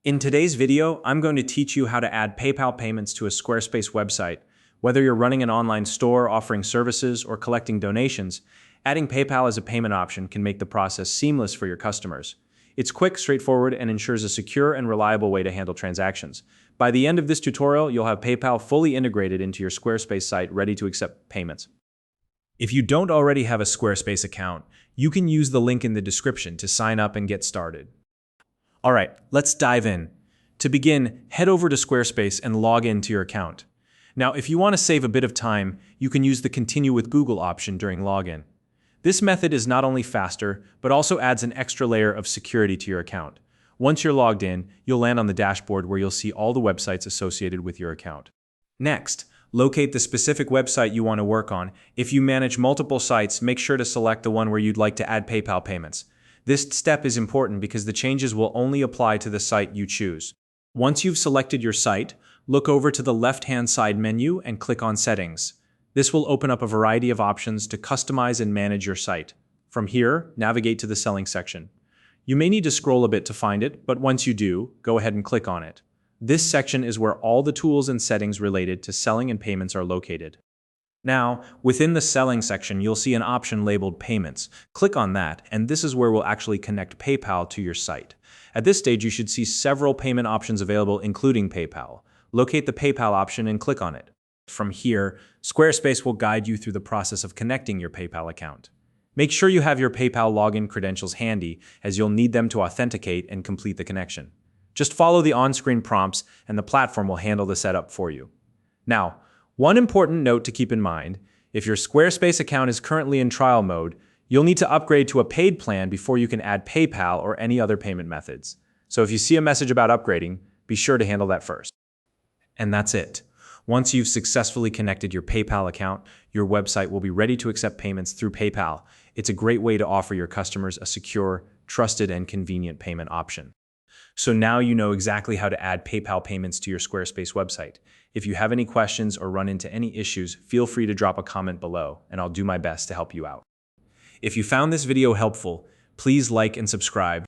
In today's video, I'm going to teach you how to add PayPal payments to a Squarespace website. Whether you're running an online store, offering services, or collecting donations, adding PayPal as a payment option can make the process seamless for your customers. It's quick, straightforward, and ensures a secure and reliable way to handle transactions. By the end of this tutorial, you'll have PayPal fully integrated into your Squarespace site, ready to accept payments. If you don't already have a Squarespace account, you can use the link in the description to sign up and get started. All right, let's dive in. To begin, head over to Squarespace and log in to your account. Now, if you want to save a bit of time, you can use the Continue with Google option during login. This method is not only faster, but also adds an extra layer of security to your account. Once you're logged in, you'll land on the dashboard where you'll see all the websites associated with your account. Next, locate the specific website you want to work on. If you manage multiple sites, make sure to select the one where you'd like to add PayPal payments. This step is important because the changes will only apply to the site you choose. Once you've selected your site, look over to the left-hand side menu and click on Settings. This will open up a variety of options to customize and manage your site. From here, navigate to the Selling section. You may need to scroll a bit to find it, but once you do, go ahead and click on it. This section is where all the tools and settings related to selling and payments are located. Now, within the Selling section, you'll see an option labeled Payments. Click on that, and this is where we'll actually connect PayPal to your site. At this stage, you should see several payment options available, including PayPal. Locate the PayPal option and click on it. From here, Squarespace will guide you through the process of connecting your PayPal account. Make sure you have your PayPal login credentials handy, as you'll need them to authenticate and complete the connection. Just follow the on-screen prompts, and the platform will handle the setup for you. Now, one important note to keep in mind: if your Squarespace account is currently in trial mode, you'll need to upgrade to a paid plan before you can add PayPal or any other payment methods. So if you see a message about upgrading, be sure to handle that first. And that's it. Once you've successfully connected your PayPal account, your website will be ready to accept payments through PayPal. It's a great way to offer your customers a secure, trusted, and convenient payment option. So now you know exactly how to add PayPal payments to your Squarespace website. If you have any questions or run into any issues, feel free to drop a comment below, and I'll do my best to help you out. If you found this video helpful, please like and subscribe.